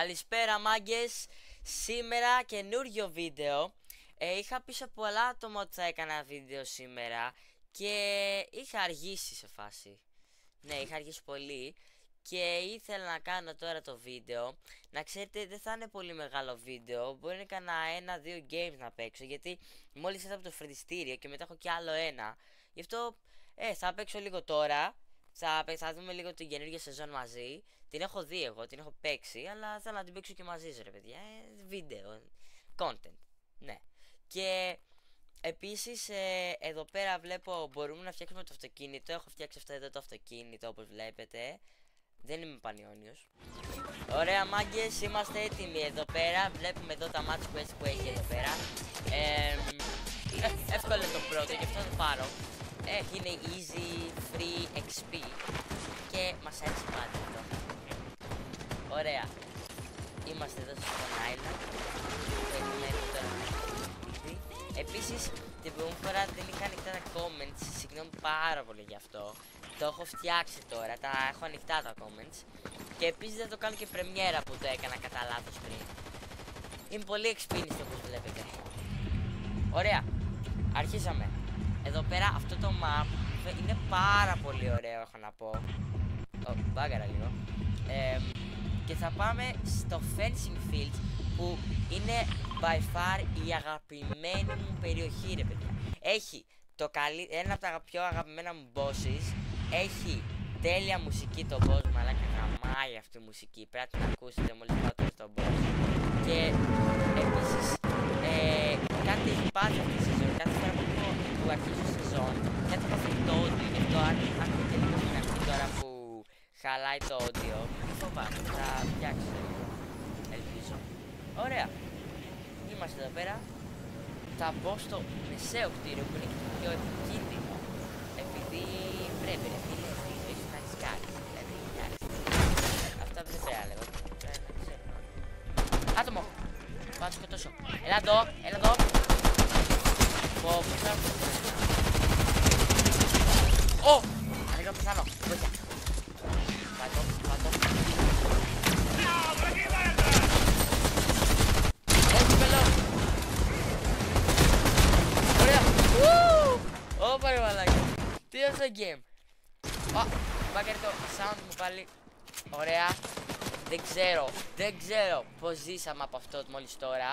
Καλησπέρα μάγκες. Σήμερα καινούριο βίντεο. Είχα πει σε πολλά άτομα ότι θα έκανα βίντεο σήμερα και είχα αργήσει σε φάση. Ναι, είχα αργήσει πολύ και ήθελα να κάνω τώρα το βίντεο. Να ξέρετε, δεν θα είναι πολύ μεγάλο βίντεο. Μπορεί να κάνα 1-2 games να παίξω, γιατί μόλις ήρθα από το φροντιστήριο και μετά έχω κι άλλο ένα. Γι' αυτό θα παίξω λίγο τώρα. Θα δούμε λίγο την καινούργια σεζόν μαζί. Την έχω δει εγώ, την έχω παίξει, αλλά θέλω να την παίξω και μαζί σας, ρε παιδιά. Βίντεο, content, ναι. Και επίσης εδώ πέρα βλέπω μπορούμε να φτιάξουμε το αυτοκίνητο. Έχω φτιάξει αυτό εδώ το αυτοκίνητο, όπως βλέπετε. Δεν είμαι πανιόνιος. Ωραία μάγκες, είμαστε έτοιμοι εδώ πέρα. Βλέπουμε εδώ τα match quest που έχει εδώ πέρα. Εύκολο το πρώτο και αυτό το πάρω. Είναι easy, free, XP και μας αρέσει πάντα αυτό. Ωραία. Είμαστε εδώ στον Island. Έχουμε τώρα επίσης την προηγούμενη φορά δεν είχα ανοιχτά τα comments. Συγγνώμη πάρα πολύ γι' αυτό. Το έχω φτιάξει τώρα, τα έχω ανοιχτά τα comments. Και επίσης δεν το κάνω και πρεμιέρα που το έκανα κατά λάθος πριν. Είμαι πολύ εξπίνιστο όπως βλέπετε. Ωραία. Αρχίσαμε. Εδώ πέρα αυτό το map είναι πάρα πολύ ωραίο, έχω να πω. Μπάγκαρα λίγο. Και θα πάμε στο fencing field που είναι by far η αγαπημένη μου περιοχή, ρε παιδιά. Έχει ένα από τα πιο αγαπημένα μου bosses. Έχει τέλεια μουσική το boss, μαλάκα γαμάει αυτή η μουσική. Πρέπει να την ακούσετε μόλις πάτε στο boss. Και επίσης κάτι έχει πάθει αυτή τη σεζόν. Κάθε φορά που αρχίζω σεζόν κάτι πάθει το audio. Γι' αυτό αν ακούτε λίγο στην αρχή τώρα που χαλάει το audio, μη φοβάμαι, θα φτιάξω. Ελπίζω. Ωραία. Είμαστε εδώ πέρα. Θα μπω στο μεσαίο κτίριο που είναι και το πιο επικίνδυνο. Επειδή πρέπει ρε φίλε, ίσως να ρισκάρεις. Δηλαδή, αυτά δεν πρέπει να λέγω. Άτομο! Πάω να σκοτώσω. Έλα εδώ, έλα εδώ. Πω, πώς θα... Ω! Αργά πεθάνω. Βοήθεια. Πάτω, πάτω. Όχι πελό. Ωραία. Ωπα ρε μαλάκα. Τι είναι αυτό το game. Μπάκερ το sound μου πάλι. Ωραία. Δεν ξέρω πως ζήσαμε από αυτό μόλις τώρα.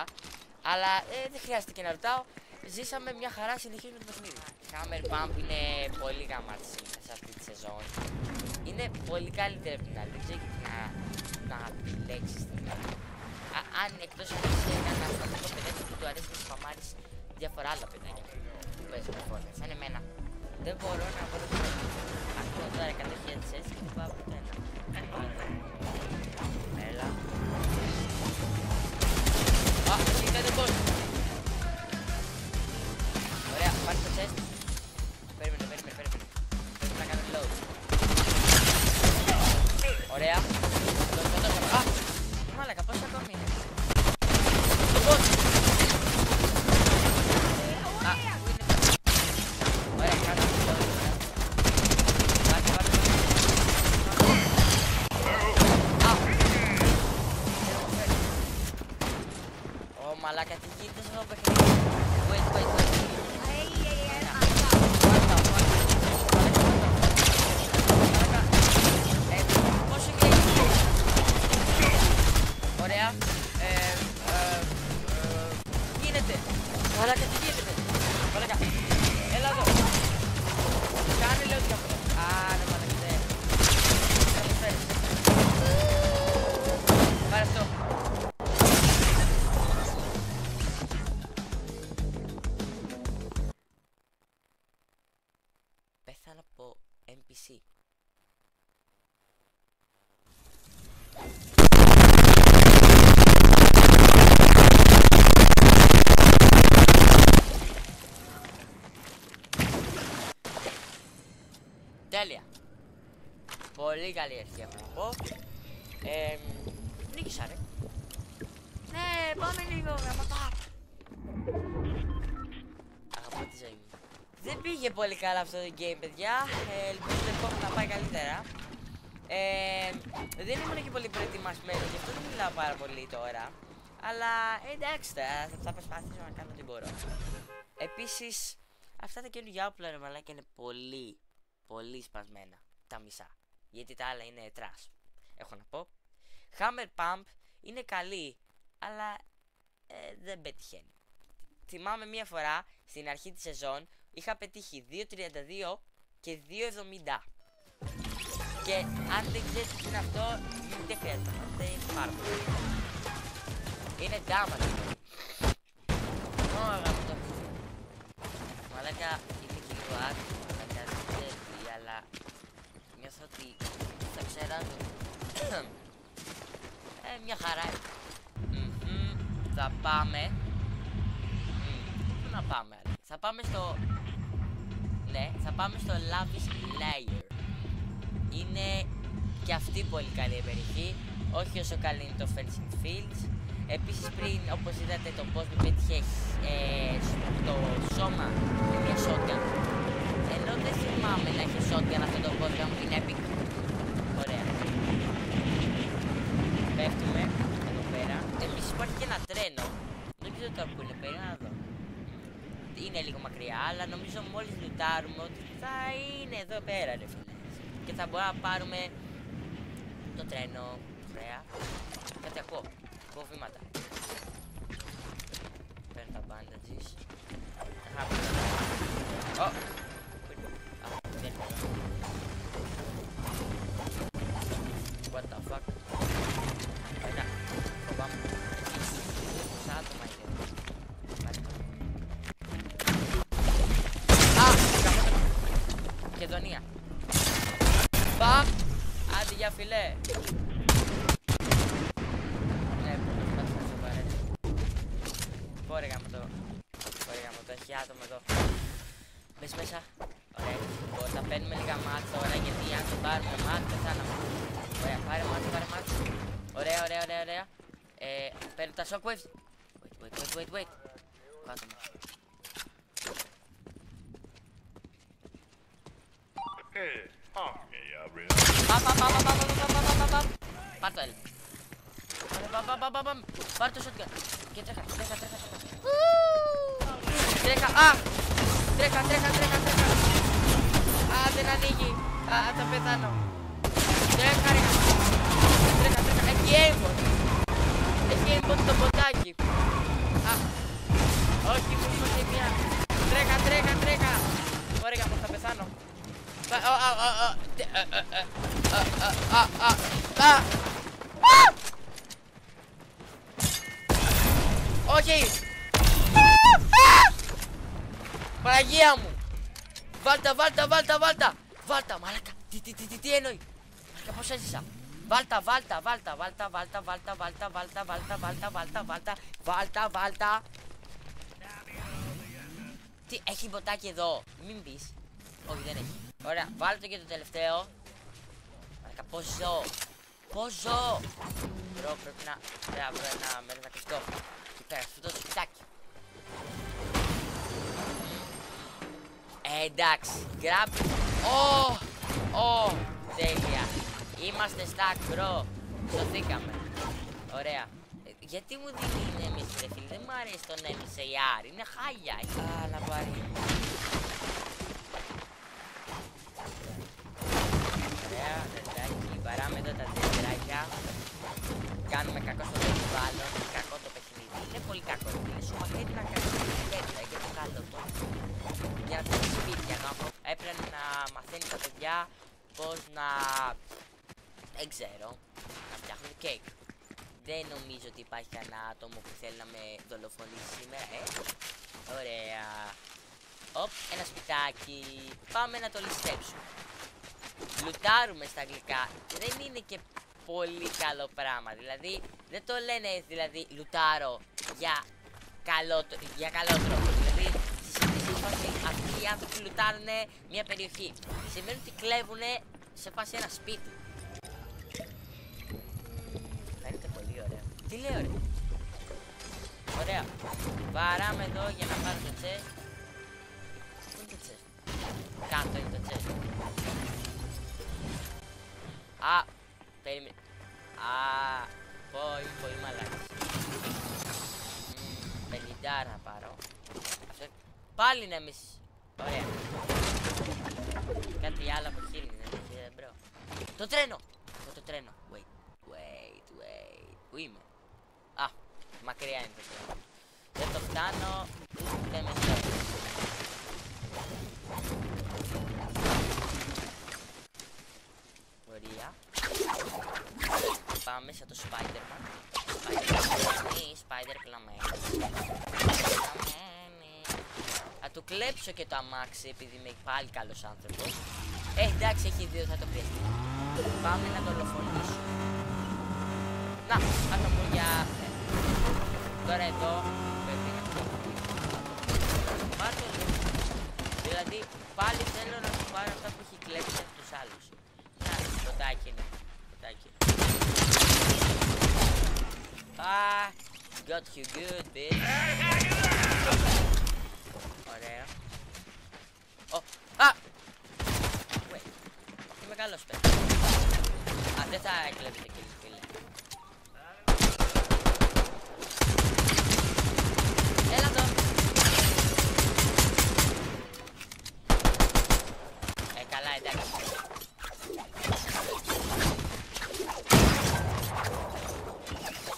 Αλλά δεν χρειάζεται και να ρωτάω. Ζήσαμε μια χαρά, συνεχίζουμε το παιχνίδι. Hammer Pump είναι πολύ γαμάτη σε αυτή τη σεζόν. Είναι πολύ καλύτερη από την άλλη. Δεν ξέρω να επιλέξεις την άλλη. Αν εκτός αν είσαι ένα αυτοκίνητο παιδάκι που του αρέσει να σπαμάρεις διάφορα άλλα παιδάκια που παίζουν φόρτες, σαν εμένα. Δεν μπορώ να βρω το παιδί. Ακούω τώρα 100.000 έτσι και δεν πάω από το ένα. Έλα. Είναι το boss. Ωραία, πάρει το chest. Περίμενε. Πρέπει να κάνω load. Ωραία. Το σκοτώσαμε. Μάλακα, πώς ακόμη είναι. Το boss. Πού είναι το... Ωραία, κάνω load. Πάρε. Μαλάκα, τι γίνεται σε αυτό το παιχνίδι. Wait. Πόσο είναι. Ωραία. Τι γίνεται. Μαλάκα, τι γίνεται. Μαλάκα, έλα εδώ. Κάνε λέω τι αυτό. Άρα μαλάκα, δεν. Καλησπέρα. Πάρε αυτό. Πέθανα από NPC. Τέλεια. Πολύ καλή αρχή έχω να πω. Νίκησα ρε. Ναι, πάμε λίγο γραμματά. Αγαπώ τη ζωή μου. Δεν πήγε πολύ καλά αυτό το game, παιδιά. Ελπίζω το επόμενο να πάει καλύτερα. Δεν ήμουν και πολύ προετοιμασμένο, γι' αυτό δεν μιλάω πάρα πολύ τώρα. Αλλά εντάξει, θα προσπαθήσω να κάνω ό,τι μπορώ. Επίσης, αυτά τα καινούργια όπλα ρε μαλάκα είναι πολύ, πολύ σπασμένα. Τα μισά. Γιατί τα άλλα είναι trash. Έχω να πω. Hammer Pump είναι καλή, αλλά δεν πετυχαίνει. Θυμάμαι μία φορά στην αρχή της σεζόν είχα πετύχει 2.32 και 2.70. Και αν δεν ξέρετε τι είναι αυτό, δεν χρειάζεται. Αυτό είναι πάρα πολύ. Είναι damage. Ωραία, αυτό. Μαλάκα είναι και λίγο άδειο, μαλάκα δεν ξέρει, αλλά νιώθω ότι θα ξεράζω. Μια χαρά είναι. Θα πάμε. Πού να πάμε, θα πάμε στο... Ναι, θα πάμε στο Lavish Layer. Είναι και αυτή πολύ καλή περιοχή. Όχι όσο καλή είναι το Fencing Fields. Επίσης πριν, όπως είδατε, το boss με πέτυχε στο σώμα με μια shotgun. Ενώ δεν θυμάμαι να έχει shotgun αυτό το boss για μου την epic. Ωραία. Πέφτουμε εδώ πέρα. Επίσης υπάρχει και ένα τρένο. Δεν ξέρω τώρα που είναι, πέρα να δω. Είναι λίγο μακριά, αλλά νομίζω μόλις λουτάρουμε ότι θα είναι εδώ πέρα ρε φίλε. Και θα μπορούμε να πάρουμε το τρένο. Ωραία. Κάτι ακούω βήματα. Παίρνω τα bandages. Ω! Δεν είναι εδώ. What the fuck. Ωραία. Φοβάμαι. Πόσα άτομα είναι εδώ. Μακεδονία. Παπ! Άντε για φιλέ. Ναι, προσπάθησα να σοβαρέψω. Πόρε γάμο το, έχει άτομο εδώ. Μπες μέσα. Ωραία, λοιπόν, θα παίρνουμε λίγα μάτς τώρα, γιατί αν δεν πάρουμε μάτς πεθάναμε. Ωραία, πάρε μάτς. Ωραία. Παίρνω τα shockwaves. Wait. Κάτω μου. Πάρ' το L. Πάρ' το shotgun. Και τρέχα. Τρέχα. Δεν ανοίγει. Θα πεθάνω. Τρέχα ρε. Έχει aimbot το ποτάκι. Όχι, μου είπε μία. Τρέχα. Ωραία, θα πεθάνω. Όχι! Παναγία μου! Βάλτα, μαλάκα! Τι εννοεί! Μαλάκα, πώς έζησα! Βάλτα! Τι, έχει μποτάκι εδώ! Μην πεις! Όχι, δεν έχει. Ωραία, βάλτε και το τελευταίο. Μαλάκα, πώς ζω! Μπρο, πρέπει να βρω ένα μέρος να κρυφτώ. Εκεί πέρα, αυτό το σπιτάκι. Εντάξει, grab. Τέλεια. Είμαστε stack, bro. Σωθήκαμε. Ωραία. Γιατί μου δίνει η Nemesis, ρε φίλε? Δεν μου αρέσει το Nemesis AR. Είναι χάλια. Να πάρει. Ωραία, δεντάκι. Παράμε εδώ τα τεντράκια. Κάνουμε κακό στο περιβάλλον. Κακό το παιχνίδι. Είναι πολύ κακό. Είναι σου μαθαίνει να κάνει τέτοια και το καλό το. Για να φτιάξει σπίτια. Έπρεπε να μαθαίνει τα παιδιά πώς να... Δεν ξέρω. Να φτιάχνουν κέικ. Δεν νομίζω ότι υπάρχει κανένα άτομο που θέλει να με δολοφονήσει σήμερα, Ωραία. Οπ, ένα σπιτάκι. Πάμε να το ληστέψουμε. Λουτάρουμε στα αγγλικά. Δεν είναι και πολύ καλό πράγμα. Δηλαδή, δεν το λένε δηλαδή λουτάρω για καλό τρόπο. Δηλαδή, στη σύμφαση αυτοί οι άνθρωποι λουτάρουν μια περιοχή. Σημαίνει ότι κλέβουν σε φάση ένα σπίτι. Φαίνεται πολύ ωραία. Τι λέω ρε? Ωραία. Βαράμε εδώ για να πάρω το chest. Πού είναι το chest? Κάτω είναι το chest. Α, περίμενε. Α, πολύ μαλάκας. 50 θα πάρω. Αυτό πάλι να μισ... Ωραία. Κάτι άλλο από χείλη, δεν έχει, μπρο. Το τρένο! Το τρένο. Wait. Πού είμαι? Α, μακριά είναι το τρένο. Δεν το φτάνω, ούτε με στέλνει. Ωραία. Πάμε σαν το Spider-Man. Spider κλαμμένη. Θα του κλέψω και το αμάξι επειδή είμαι πάλι καλός άνθρωπος. Εντάξει, έχει δύο, θα το χρειαστεί. Πάμε να το δολοφονήσω. Να, θα το πω για... Τώρα εδώ πρέπει να το πάρω το λίγο. Δηλαδή πάλι θέλω να του πάρω αυτά που έχει κλέψει από τους άλλους. Να, ποτάκι είναι. Got you good, bitch. Ωραία. Wait. Είμαι καλός παίκτης. Δεν θα έκλεψε και φίλε. Έλα εδώ. Καλά, εντάξει.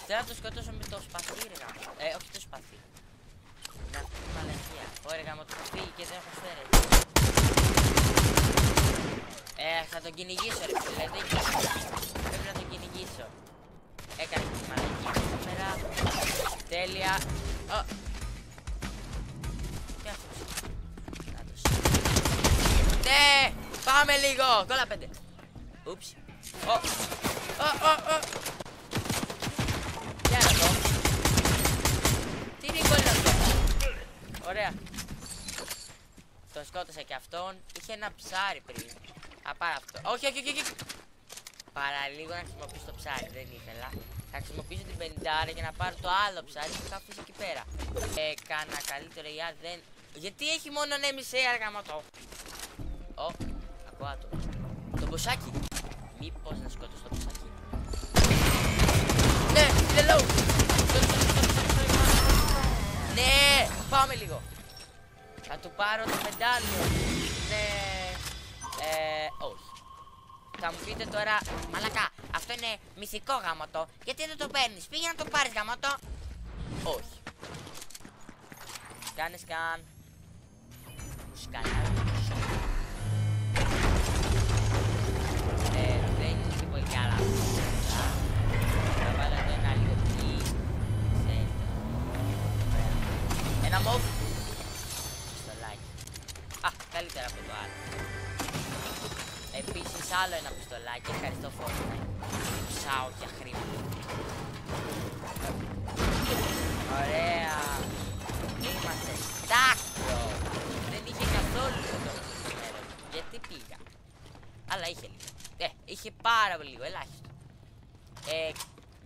Θέλω να το σκοτώσω με το σπαθί, ρε γάμο. Όχι το σπαθί. Να αυτή τη μαλακία. Ωραία γάμο, το φύγει και δεν έχω σφαίρες. Θα τον κυνηγήσω ρε φίλε, πρέπει να τον κυνηγήσω. Έκανε τη μαλακία σήμερα. Τέλεια. Τι αυτός? Νάτος. Ναι, πάμε λίγο. Κόλλα 5. Ούψ. Για να δω. Τι είναι είναι αυτό? Ωραία. Τον σκότωσα και αυτόν. Είχε ένα ψάρι πριν. Α, πάρε αυτό. Όχι. Παραλίγο να χρησιμοποιήσω το ψάρι. Δεν ήθελα. Θα χρησιμοποιήσω την 50 για να πάρω το άλλο ψάρι που θα αφήσω εκεί πέρα. Κάνα καλύτερο για δεν... Γιατί έχει μόνο νέμισε έργα με το... Ακούω άτομο. Το μποσάκι. Μήπως να σκότωσω το μποσάκι? Ναι, hello. Ναι, πάμε λίγο. Θα του πάρω το πεντάλιο. Ναι. Όχι. Θα μου πείτε τώρα, μαλακά, αυτό είναι μυθικό γαμωτό. Γιατί δεν το παίρνεις? Πήγε να το πάρεις γαμωτό. Όχι. Κάνε σκαν. Μου σκανάρει το σώμα. Δεν είναι και πολύ καλά. Θα βάλω εδώ ένα λίγο εκεί. Ένα μοβ. Πιστολάκι. Καλύτερα από το άλλο. Επίσης άλλο ένα πιστολάκι. Ευχαριστώ Fortnite. Ψάω για χρήματα. Ωραία. Είμαστε στάκρο. Δεν είχε καθόλου το μέρο. Γιατί πήγα? Αλλά είχε λίγο. Είχε πάρα λίγο, ελάχιστο.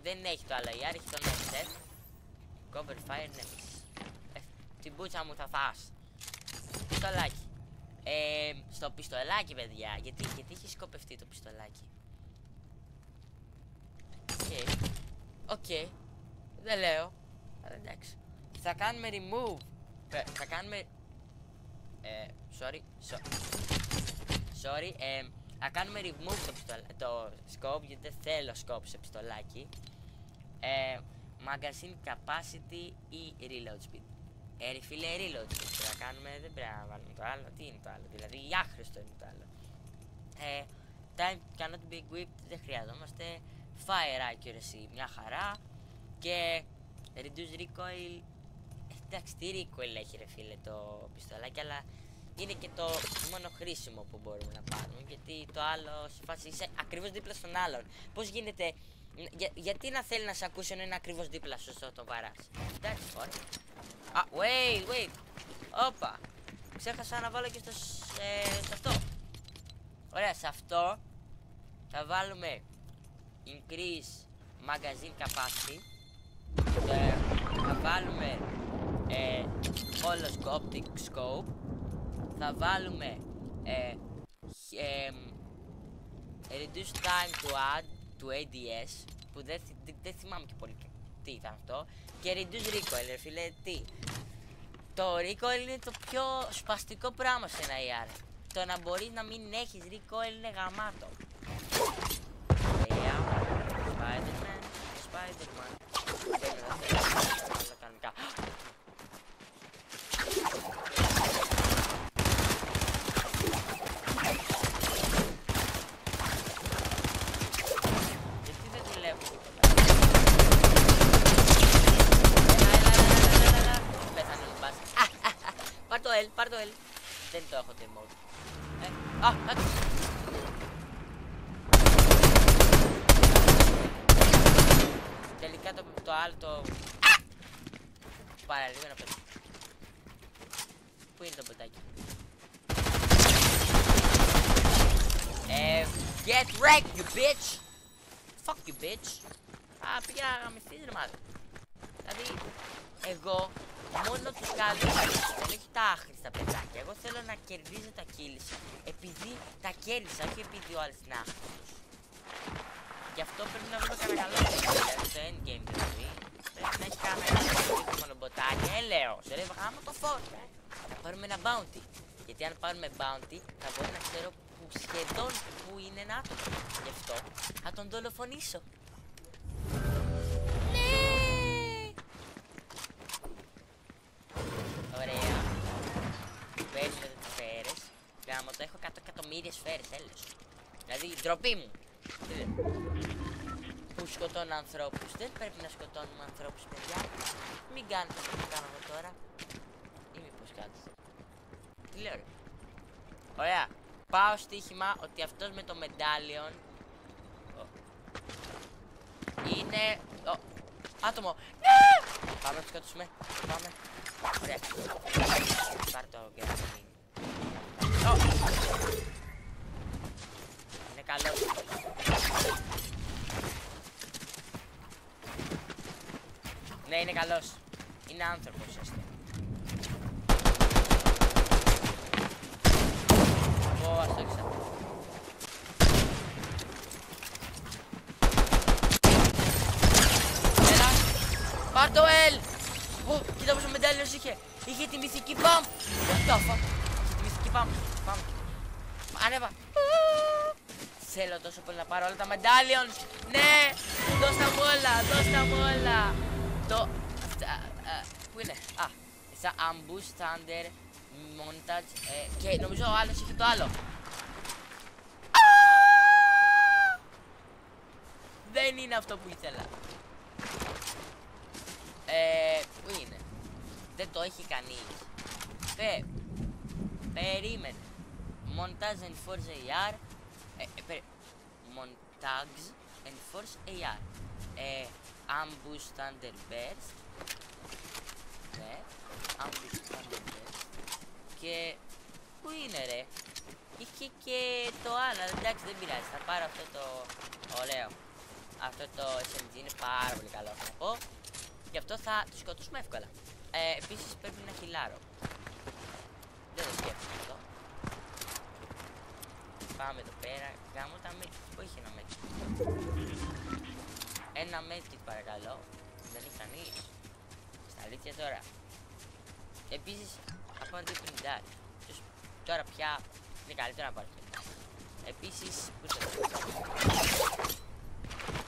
Δεν έχει το άλλο ER, έχει το Nemesis. Cover fire Nemesis. Την μπούτσα μου θα φας. Πιστολάκι. Στο πιστολάκι, παιδιά. Γιατί έχει σκοπευτεί το πιστολάκι? Οκ. Δεν λέω. Αλλά εντάξει. Θα κάνουμε remove. Θα κάνουμε... Sorry. Θα κάνουμε remove το scope, γιατί δεν θέλω scope σε πιστολάκι. Magazine capacity ή reload speed? Ρε φίλε, reload speed θα κάνουμε, δεν πρέπει να βάλουμε το άλλο. Τι είναι το άλλο? Δηλαδή άχρηστο είναι το άλλο. Time cannot be equipped, δεν χρειαζόμαστε. Fire accuracy, μια χαρά. Και reduce recoil. Εντάξει, τι recoil έχει ρε φίλε το πιστολάκι, αλλά είναι και το μόνο χρήσιμο που μπορούμε να πάρουμε. Γιατί το άλλο σε φάση είσαι ακριβώς δίπλα στον άλλον. Πώς γίνεται, γιατί να θέλει να σε ακούσει ενώ είναι ακριβώς δίπλα σου στο το βαράς? Εντάξει, ωραία. Wait. Όπα. Ξέχασα να βάλω και στο αυτό. Ωραία, σε αυτό θα βάλουμε increase magazine capacity. Θα βάλουμε holoscopic scope. Θα βάλουμε reduce time to add to ADS, που δεν θυμάμαι και πολύ τι ήταν αυτό, και reduce recoil, ρε φίλε, τι. Το recoil είναι το πιο σπαστικό πράγμα σε ένα AR. Το να μπορείς να μην έχεις recoil είναι γαμάτο. Spider-Man, Spider-Man. Κανονικά. Γιατί δεν δουλεύω? Έλα. Πέθανε ο μπας. Πάρ' το L. Δεν το έχω το emote. Τελικά το άλλο το... Παραλίγο να πέτω. Πού είναι το ποτάκι? Get wrecked, you bitch! Fuck you, bitch! Πήγα να γαμηθείς, ρε μάλλον. Δηλαδή, εγώ μόνο τους καλούς δεν έχει τα άχρηστα παιδάκια. Εγώ θέλω να κερδίζω τα kills επειδή τα κέρδισα, όχι επειδή ο άλλος είναι άχρηστος. Γι' αυτό πρέπει να βρούμε κανένα καλό στο endgame δηλαδή. Πρέπει να έχει κανένα μονομποτάκι, λέω. Σε ρε γάμο το φως. Θα πάρουμε ένα bounty. Γιατί αν πάρουμε bounty θα μπορεί να ξέρω που σχεδόν που είναι ένα άτομο. Γι' αυτό θα τον δολοφονήσω. Ναι! Ωραία. Παίζουμε τις σφαίρες. Γάμο το έχω 100 εκατομμύρια σφαίρες, έλεος. Δηλαδή ντροπή μου. Που σκοτώνουν ανθρώπους. Δεν πρέπει να σκοτώνουμε ανθρώπους, παιδιά. Μην κάνετε αυτό που κάνω εγώ τώρα. Ή μήπως κάτι. Τι λέω ρε? Ωραία. Πάω στοίχημα ότι αυτός με το medallion είναι... άτομο. Ναι! Πάμε να τους σκοτώσουμε. Πάμε. Ωραία. Πάρ' το γκράμι. Είναι καλός. Ναι, είναι καλός. Είναι άνθρωπος, έστε. Πω, ας το έξα. Έλα. Πάρ' το L. Κοίτα πόσο medallions είχε. Είχε τη μυθική pump. What the fuck. Είχε τη μυθική pump. Πάμε. Ανέβα. Θέλω τόσο πολύ να πάρω όλα τα medallions. Ναι. Δώσ' τα μου όλα. Το... πού είναι? Στα ambush, thunder, montage και νομίζω ο άλλος είχε το άλλο. Δεν είναι αυτό που ήθελα. Πού είναι? Δεν το έχει κανείς. Περίμενε. Montage and force AR. Montage and force AR. Ambush thunder burst. Ναι, ambush thunder burst. Και πού είναι ρε? Είχε και το άλλο, εντάξει δεν πειράζει, θα πάρω αυτό το ωραίο. Αυτό το SMG είναι πάρα πολύ καλό, θα πω. Γι' αυτό θα το σκοτώσουμε εύκολα. Επίσης πρέπει να χιλάρω. Δεν το σκέφτομαι αυτό. Πάμε εδώ πέρα, γάμω τα medkit, που έχει ένα medkit. Ένα medkit παρακαλώ. Δεν έχει κανείς. Στα αλήθεια τώρα. Επίσης, θα πάρω 250. Τώρα πια είναι καλύτερο να πάρω. Επίσης, πού το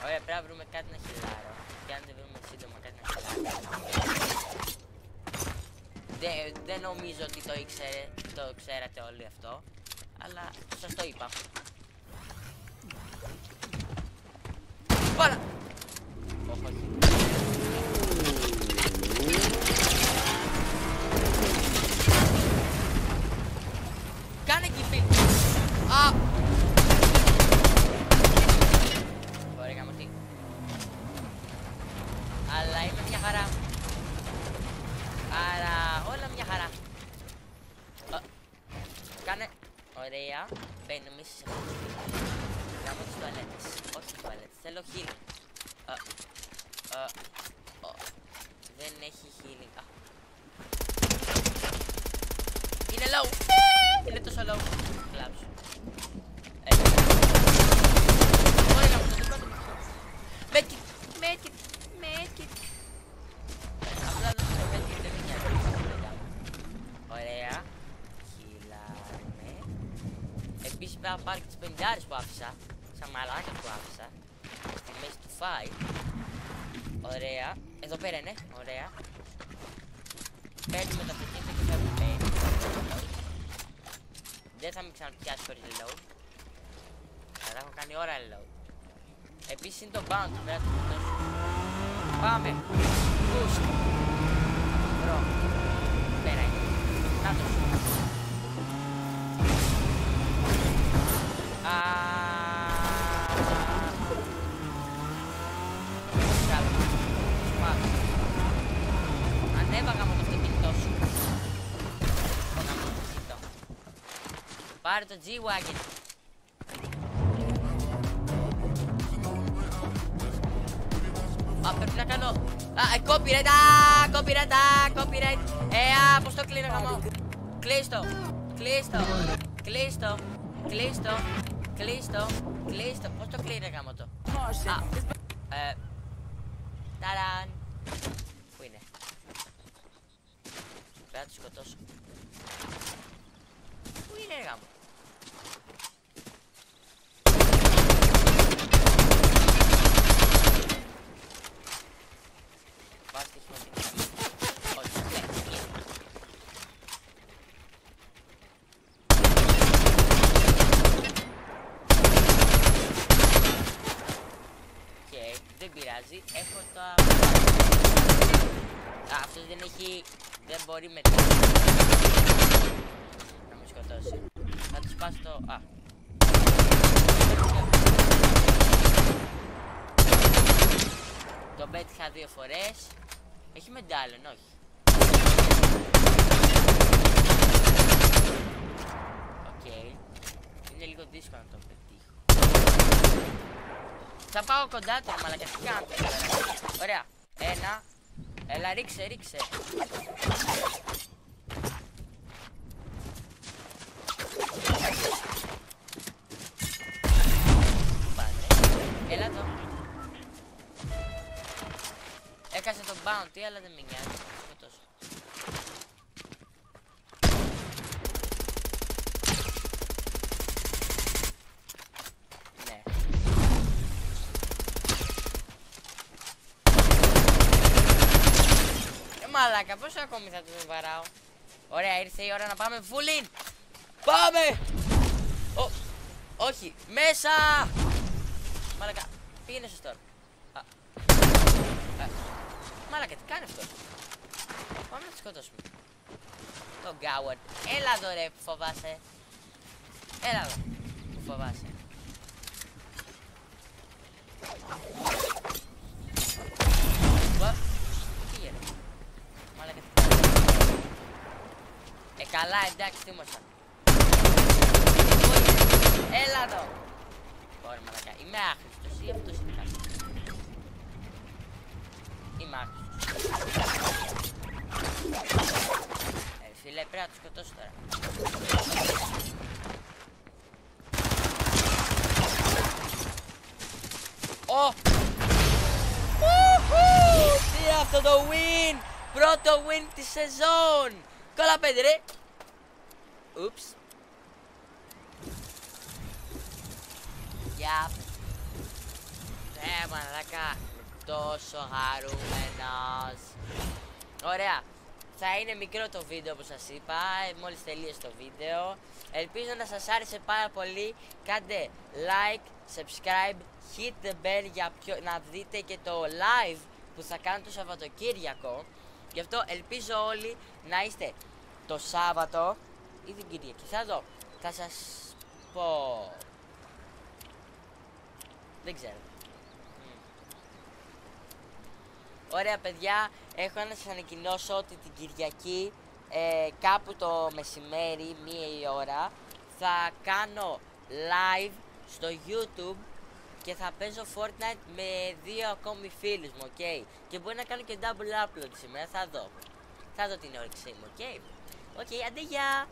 ωραία, πρέπει να βρούμε κάτι να χιλάρω. Και αν δεν βρούμε σύντομα κάτι να χιλάρω. Δεν νομίζω ότι το ξέρατε όλοι αυτό. Αλλά σας το είπα. Πάρα! Όχι. Κάνε κυφή! Ωραία γαμωτή. Αλλά είμαι μια χαρά. Άρα όλα μια χαρά. Κάνε. Ωραία. Μπαίνουμε σε αυτό το σπίτι. Γάμω τις τουαλέτες. Όχι τις τουαλέτες. Θέλω healing. Δεν έχει healing. Είναι low. Είναι τόσο low. Κλάψω. πάρω και τις 50 που άφησα. Σαν μαλάκα που άφησα. Στη μέση του fight. Ωραία. Εδώ πέρα είναι. Ωραία. Παίρνουμε το αυτοκίνητο και φεύγουμε. Δεν θα με ξαναπιάσει χωρίς reload. Αλλά έχω κάνει ώρα reload. Επίσης είναι το bound. Πρέπει να το φορτώσω. Πάμε. Boost. Μπρο. Πέρα είναι. Να το σου. Ανέβαγα με το αυτοκίνητό σου. Πάρε το G-Wagon. Πρέπει να κάνω... copyright, copyright. Πώς το κλείνω γαμώ. Κλείστο. Πώς το κλείνω γαμώ το. Ταραν. Πού είναι. Πρέπει να το σκοτώσω. Πού είναι γαμώ. Δεν πειράζει, έχω τα... αυτός δεν έχει... δεν μπορεί μετά να με σκοτώσει. Θα του σπάσω το... τον πέτυχα 2 φορές. Έχει μεντάλλον, όχι. Οκ. Είναι λίγο δύσκολο να τον πετύχω. Θα πάω κοντά του, μαλάκα, τι κάνετε. Ωραία, 1. Έλα, ρίξε. Πάνε, έλα εδώ. Έκασε τον bounty, αλλά δεν με νοιάζει. Σκοτώσω. Μαλάκα, πόσο ακόμη θα τον βαράω. Ωραία, ήρθε η ώρα να πάμε full in. Πάμε! Όχι, μέσα! Μαλάκα, πήγαινε στο store. Μαλάκα, τι κάνει αυτό. Πάμε να τη σκοτώσουμε. Το Goward. Έλα εδώ ρε που φοβάσαι. Έλα εδώ που φοβάσαι. Πήγαινε. Μαλάκα. Καλά, εντάξει, θύμωσα. Έλα εδώ. Ωραία, μαλάκα. Είμαι άχρηστος ή αυτός είναι κάτι. Είμαι άχρηστος. Φίλε, πρέπει να το σκοτώσω τώρα. Τι είναι αυτό το win! Πρώτο win της σεζόν! Κόλλα 5 ρε! Ούψ. Γιαπ. Μαλάκα. Τόσο χαρούμενος. Ωραία. Θα είναι μικρό το βίντεο όπως σας είπα. Μόλις τελείωσε το βίντεο. Ελπίζω να σας άρεσε πάρα πολύ. Κάντε like, subscribe, hit the bell για να δείτε και το live που θα κάνω το Σαββατοκύριακο. Γι' αυτό ελπίζω όλοι να είστε το Σάββατο ή την Κυριακή. Θα δω. Θα σας πω. Δεν ξέρω. Ωραία παιδιά, έχω να σας ανακοινώσω ότι την Κυριακή κάπου το μεσημέρι, 1 η ώρα, θα κάνω live στο YouTube και θα παίζω Fortnite με 2 ακόμη φίλους μου, ok? Και μπορεί να κάνω και double upload σήμερα, θα δω. Θα δω την όρεξή μου, ok? Ok, άντε γεια!